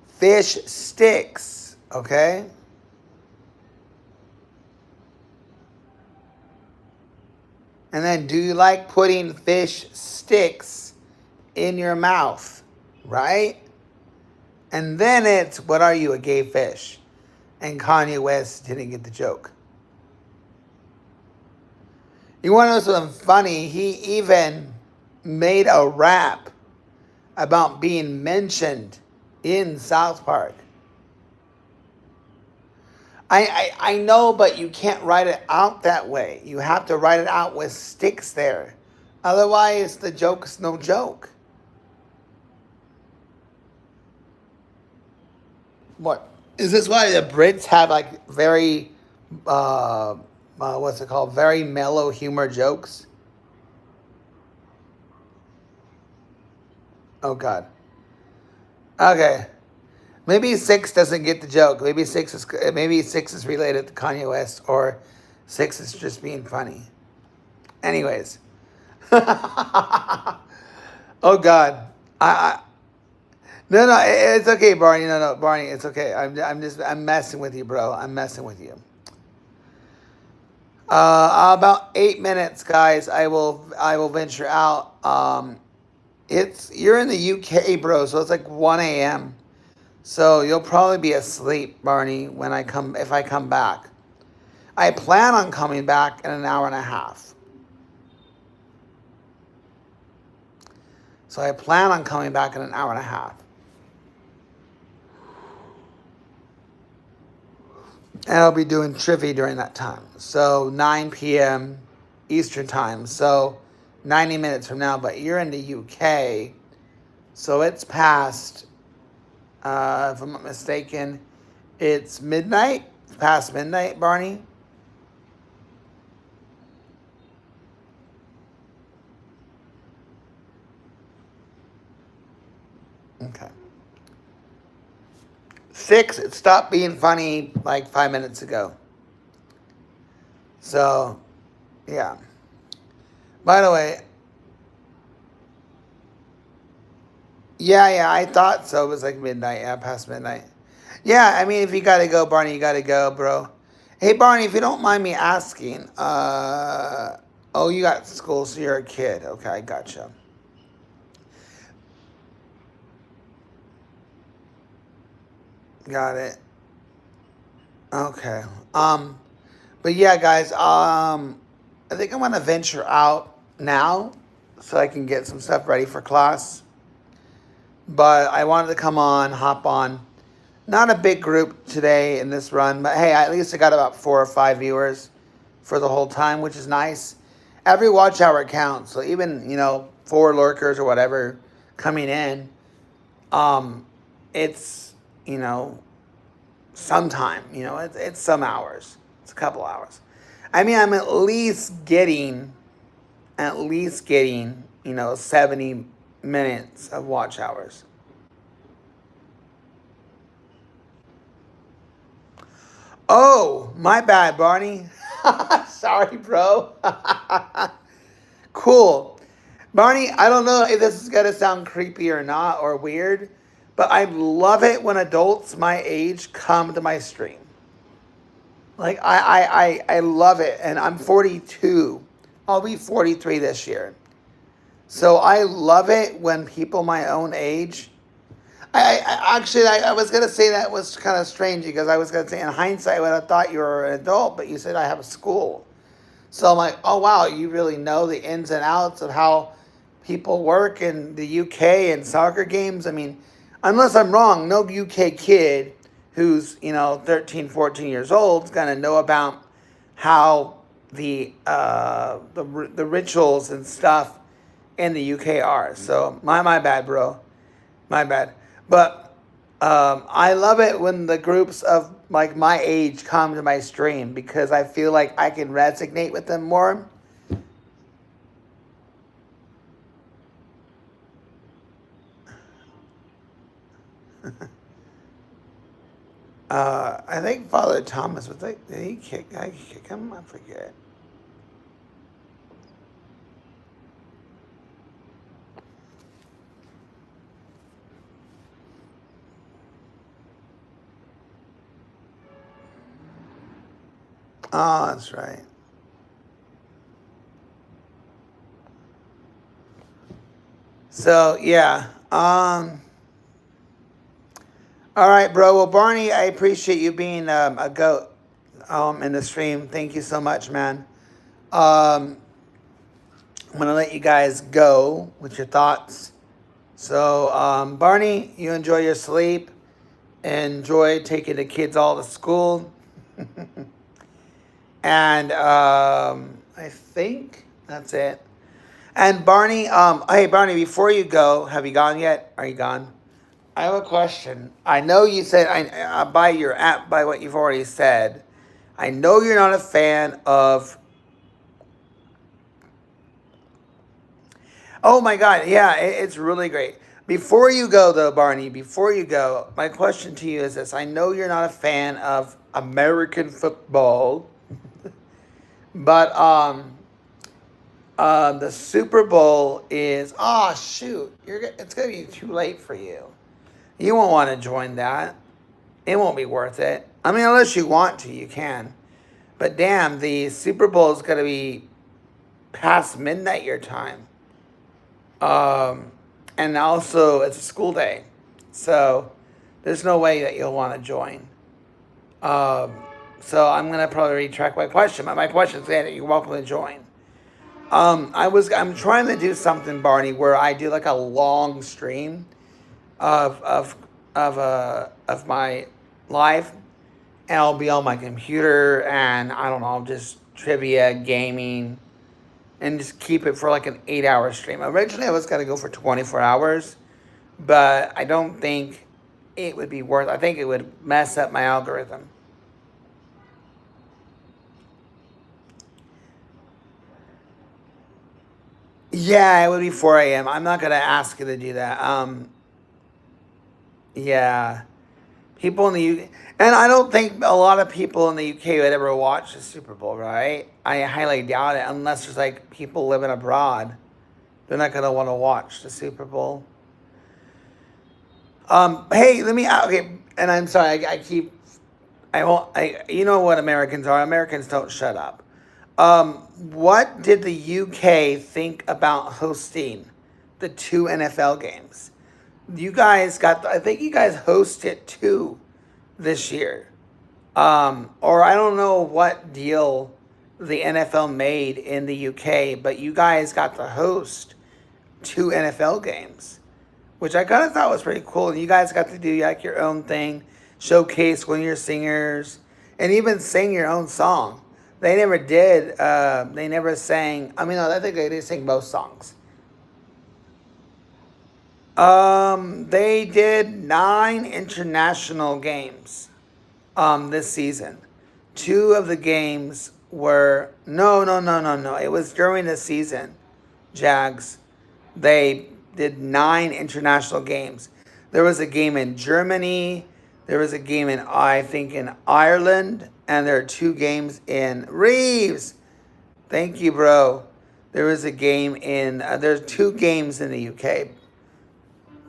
Fish sticks, okay? And then, do you like putting fish sticks in your mouth, right? And then it's, what are you, a gay fish? And Kanye West didn't get the joke. You want to know something funny? He even made a rap about being mentioned in South Park. I know, but you can't write it out that way. You have to write it out with sticks there. Otherwise, the joke's no joke. What? Is this why the Brits have like very, what's it called? Very mellow humor jokes? Oh, God. Okay. Maybe 6 doesn't get the joke. Maybe 6 is related to Kanye West, or 6 is just being funny. Anyways. Oh, God. No, it's okay, Barney. No, Barney, it's okay. I'm messing with you, bro. I'm messing with you. About 8 minutes, guys. I will venture out. You're in the UK, bro, so it's like 1 a.m. So you'll probably be asleep, Barney, if I come back. I plan on coming back in an hour and a half. So I plan on coming back in an hour and a half. And I'll be doing trivia during that time. So 9 p.m. Eastern time. So 90 minutes from now. But you're in the UK. So it's past, if I'm not mistaken, it's midnight. It's past midnight, Barney. Okay. 6, it stopped being funny like 5 minutes ago. So, yeah. By the way, yeah, I thought so. It was like midnight, past midnight. Yeah, I mean, if you gotta go, Barney, you gotta go, bro. Hey, Barney, if you don't mind me asking, oh, you got school, so you're a kid. Okay, I gotcha. Got it. Okay. But yeah, guys, I think I'm gonna venture out now so I can get some stuff ready for class. But I wanted to hop on. Not a big group today in this run, but hey, at least I got about 4 or 5 viewers for the whole time, which is nice. every watch hour counts. So even, 4 lurkers or whatever coming in, it's, sometime, it's some hours. It's a couple hours. I mean, I'm at least getting, 70 minutes of watch hours. Oh, my bad, Barney. Sorry, bro. Cool. Barney, I don't know if this is going to sound creepy or not or weird, but I love it when adults my age come to my stream. Like, I love it. And I'm 42. I'll be 43 this year. So I love it when people my own age. I was gonna say that was kind of strange because I was gonna say in hindsight I would have thought you were an adult, but you said I have a school. So I'm like, oh wow, you really know the ins and outs of how people work in the UK and soccer games. I mean, unless I'm wrong, no UK kid who's 13, 14 years old is gonna know about how the rituals and stuff in the UK are. So my bad, bro. My bad. But I love it when the groups of like my age come to my stream because I feel like I can resonate with them more. I think Father Thomas was like, did he kick? I kick him? I forget. Oh, that's right. So yeah. All right, bro. Well, Barney, I appreciate you being a goat in the stream. Thank you so much, man. Um, I'm gonna let you guys go with your thoughts. So, Barney, you enjoy your sleep. Enjoy taking the kids all to school. And I think that's it. And Barney, hey Barney, before you go, have you gone yet? Are you gone? I have a question. I know you said by your app, by what you've already said. I know you're not a fan of. Oh my God, yeah, it's really great. Before you go though, Barney, before you go, my question to you is this: I know you're not a fan of American football, but the Super Bowl is. Oh shoot, it's gonna be too late for you. You won't want to join that. It won't be worth it. I mean, unless you want to, you can. But damn, the Super Bowl is going to be past midnight your time. Um, and also, it's a school day. So, there's no way that you'll want to join. Um, so, I'm going to probably retract my question. My question is that you're welcome to join. I'm trying to do something, Barney, where I do like a long stream of my life, and I'll be on my computer, and I don't know, just trivia, gaming, and just keep it for like an 8-hour stream. Originally, I was gonna go for 24 hours, but I don't think it would be worth. I think it would mess up my algorithm. Yeah, it would be 4 a.m. I'm not gonna ask you to do that. Yeah. People in the UK, and I don't think a lot of people in the UK would ever watch the Super Bowl, right? I highly doubt it, unless there's like people living abroad. They're not gonna want to watch the Super Bowl. Hey, let me. Okay, and I'm sorry. I keep. I won't. You know what Americans are. Americans don't shut up. What did the UK think about hosting the 2 NFL games? You guys got. I think you guys hosted 2 this year. Or I don't know what deal the NFL made in the UK, but you guys got to host 2 NFL games, which I kind of thought was pretty cool. And you guys got to do like your own thing, showcase one of your singers, and even sing your own song. They never did. They never sang. I mean, no, I think they did sing both songs. They did 9 international games this season. Two of the games were no. It was during the season. Jags. They did 9 international games. There was a game in Germany. There was a game in, I think, in Ireland, and there are 2 games in Reeves. Thank you, bro. There was a game in. There's 2 games in the UK.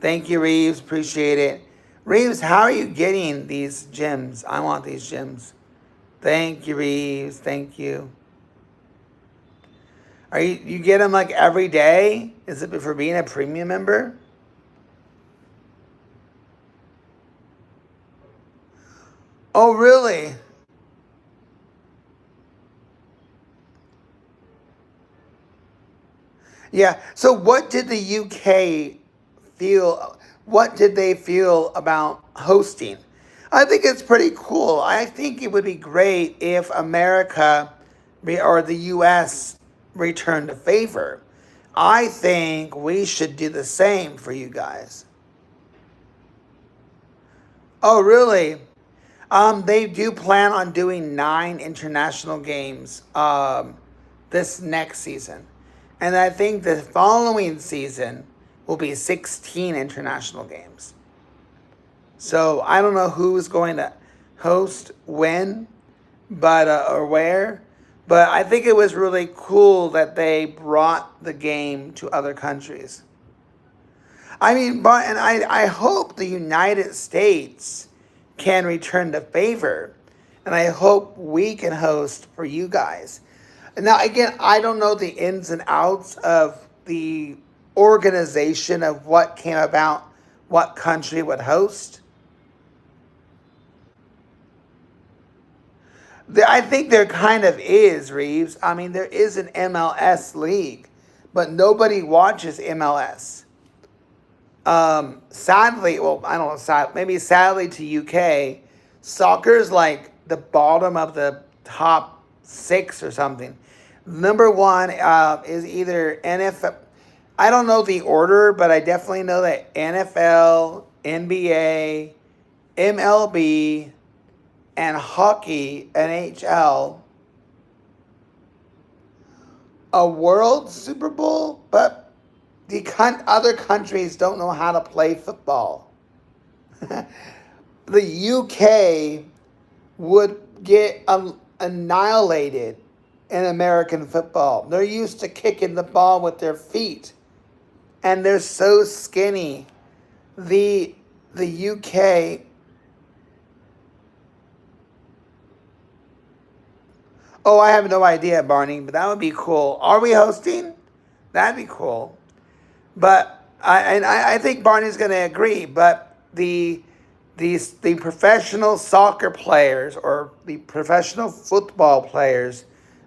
Thank you, Reeves. Appreciate it. Reeves, how are you getting these gems? I want these gems. Thank you, Reeves. Thank you. Are you get them like every day? Is it for being a premium member? Oh, really? Yeah. So, what did the UK feel? What did they feel about hosting? I think it's pretty cool. I think it would be great if America or the US returned the favor. I think we should do the same for you guys. Oh, really? They do plan on doing 9 international games this next season. And I think the following season will be 16 international games. So I don't know who's going to host when, but or where. But I think it was really cool that they brought the game to other countries. I mean, but and I hope the United States can return the favor, and I hope we can host for you guys. Now, again, I don't know the ins and outs of the organization of what came about, what country would host. I think there kind of is, Reeves. I mean, there is an MLS league, but nobody watches MLS. Sadly, well, I don't know, maybe sadly to UK, soccer's like the bottom of the top 6 or something. Number one is either NFL. I don't know the order, but I definitely know that NFL, NBA, MLB, and hockey, NHL, a World Super Bowl, but the other countries don't know how to play football. The UK would get annihilated in American football. They're used to kicking the ball with their feet, and they're so skinny. The UK. Oh, I have no idea, Barney, but that would be cool. Are we hosting? That'd be cool. But I think Barney's going to agree. But the professional soccer players or the professional football players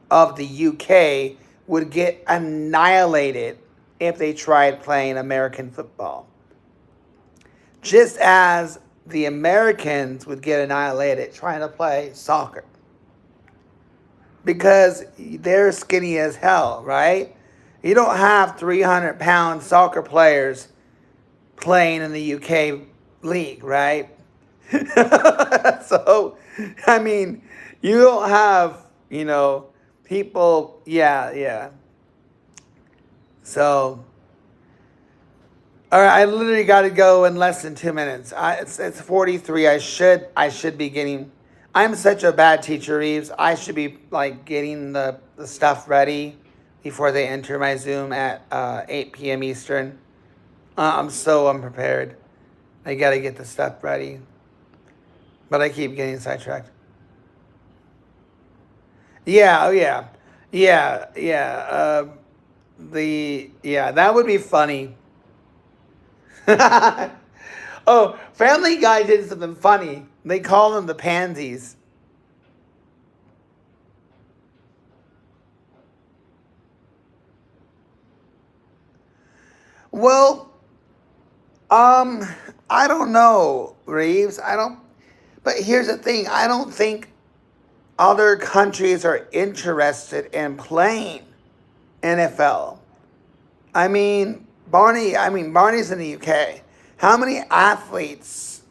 of the UK would get annihilated if they tried playing American football. Just as the Americans would get annihilated trying to play soccer. Because they're skinny as hell, right? You don't have 300-pound soccer players playing in the UK league, right? So, I mean, you don't have, people, yeah. So, all right, I literally got to go in less than 2 minutes. It's 43. I should be getting. I'm such a bad teacher, Reeves. I should be like getting the stuff ready before they enter my Zoom at 8 p.m. Eastern. I'm so unprepared. I got to get the stuff ready. But I keep getting sidetracked. Yeah, oh yeah. Yeah. That would be funny. Oh, Family Guy did something funny. They call them the pansies. Well, um, I don't know, Reeves. I don't. But here's the thing. I don't think other countries are interested in playing NFL. Barney's in the UK. How many athletes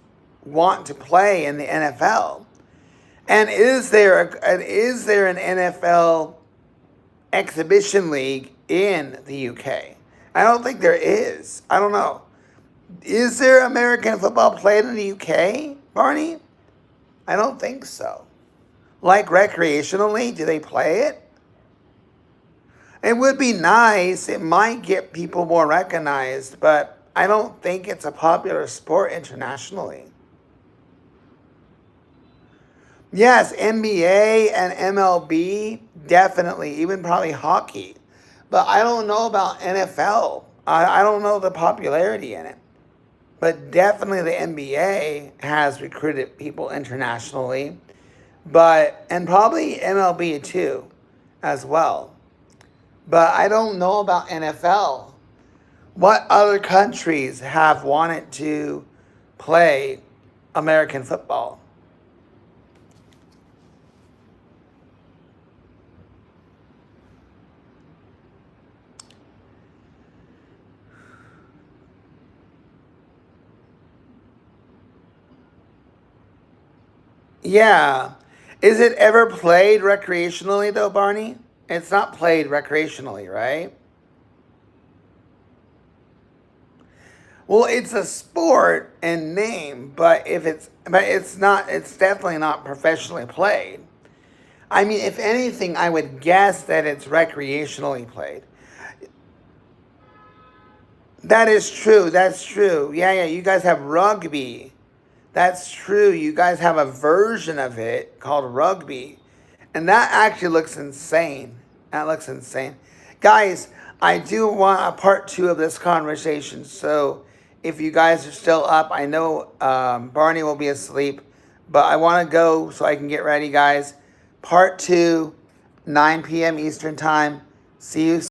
want to play in the NFL? And is there an NFL exhibition league in the UK? I don't think there is. I don't know. Is there American football played in the UK, Barney? I don't think so. Like recreationally, do they play it? It would be nice. It might get people more recognized, but I don't think it's a popular sport internationally. Yes, NBA and MLB, definitely, even probably hockey. But I don't know about NFL. I don't know the popularity in it. But definitely the NBA has recruited people internationally. And probably MLB too, as well. But I don't know about NFL. What other countries have wanted to play American football? Yeah. Is it ever played recreationally though, Barney? It's not played recreationally, right? Well, it's a sport in name, but it's not. It's definitely not professionally played. I mean, if anything, I would guess that it's recreationally played. That is true. That's true. Yeah, yeah. You guys have rugby. That's true. You guys have a version of it called rugby. And that actually looks insane. That looks insane. Guys, I do want a part two of this conversation. So if you guys are still up, I know Barney will be asleep, but I want to go so I can get ready, guys. Part two, 9 p.m. Eastern Time. See you